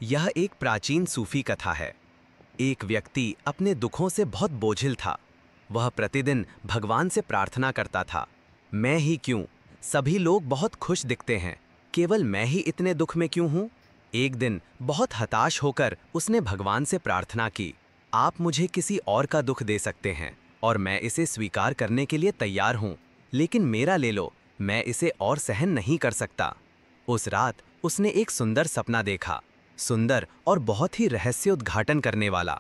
यह एक प्राचीन सूफी कथा है। एक व्यक्ति अपने दुखों से बहुत बोझिल था। वह प्रतिदिन भगवान से प्रार्थना करता था, मैं ही क्यों, सभी लोग बहुत खुश दिखते हैं, केवल मैं ही इतने दुख में क्यों हूँ। एक दिन बहुत हताश होकर उसने भगवान से प्रार्थना की, आप मुझे किसी और का दुख दे सकते हैं और मैं इसे स्वीकार करने के लिए तैयार हूँ, लेकिन मेरा ले लो, मैं इसे और सहन नहीं कर सकता। उस रात उसने एक सुंदर सपना देखा, सुंदर और बहुत ही रहस्य उद्घाटन करने वाला।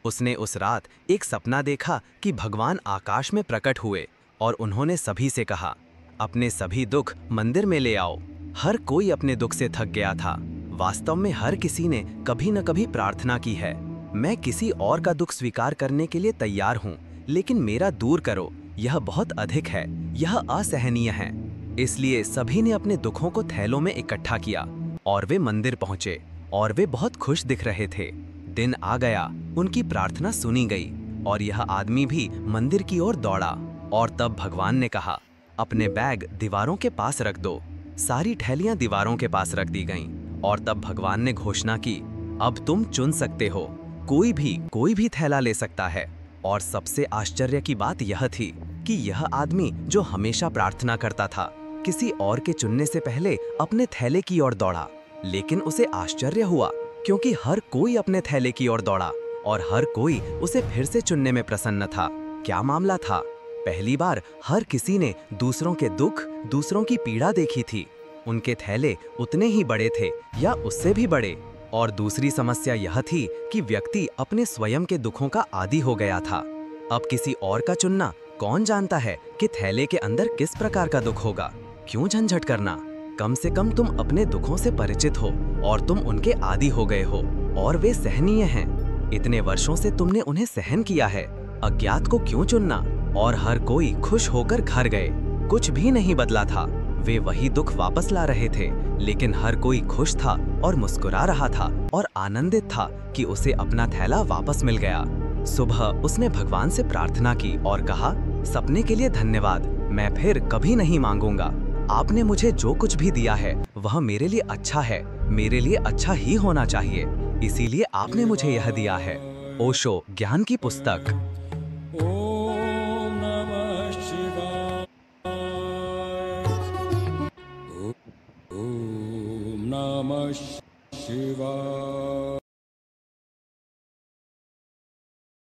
उसने उस रात एक सपना देखा कि भगवान आकाश में प्रकट हुए और उन्होंने सभी से कहा, अपने सभी दुख मंदिर में ले आओ। हर कोई अपने दुख से थक गया था। वास्तव में हर किसी ने कभी न कभी प्रार्थना की है, मैं किसी और का दुख स्वीकार करने के लिए तैयार हूँ, लेकिन मेरा दूर करो, यह बहुत अधिक है, यह असहनीय है। इसलिए सभी ने अपने दुखों को थैलों में इकट्ठा किया और वे मंदिर पहुंचे और वे बहुत खुश दिख रहे थे। दिन आ गया, उनकी प्रार्थना सुनी गई और यह आदमी भी मंदिर की ओर दौड़ा। और तब भगवान ने कहा, अपने बैग दीवारों के पास रख दो। सारी थैलियां दीवारों के पास रख दी गईं और तब भगवान ने घोषणा की, अब तुम चुन सकते हो, कोई भी थैला ले सकता है। और सबसे आश्चर्य की बात यह थी कि यह आदमी जो हमेशा प्रार्थना करता था, किसी और के चुनने से पहले अपने थैले की ओर दौड़ा। लेकिन उसे आश्चर्य हुआ क्योंकि हर कोई अपने थैले की ओर दौड़ा और हर कोई उसे फिर से चुनने में प्रसन्न था। क्या मामला था? पहली बार हर किसी ने दूसरों के दुख, दूसरों की पीड़ा देखी थी। उनके थैले उतने ही बड़े थे या उससे भी बड़े। और दूसरी समस्या यह थी कि व्यक्ति अपने स्वयं के दुखों का आदी हो गया था। अब किसी और का चुनना, कौन जानता है कि थैले के अंदर किस प्रकार का दुख होगा। क्यों झंझट करना, कम से कम तुम अपने दुखों से परिचित हो और तुम उनके आदी हो गए हो और वे सहनीय हैं। इतने वर्षों से तुमने उन्हें सहन किया है, अज्ञात को क्यों चुनना। और हर कोई खुश होकर घर गए। कुछ भी नहीं बदला था, वे वही दुख वापस ला रहे थे, लेकिन हर कोई खुश था और मुस्कुरा रहा था और आनंदित था कि उसे अपना थैला वापस मिल गया। सुबह उसने भगवान से प्रार्थना की और कहा, सपने के लिए धन्यवाद, मैं फिर कभी नहीं मांगूंगा। आपने मुझे जो कुछ भी दिया है वह मेरे लिए अच्छा है, मेरे लिए अच्छा ही होना चाहिए, इसीलिए आपने मुझे यह दिया है। ओशो, ज्ञान की पुस्तक। ओम नमः शिवाय। ओम नमः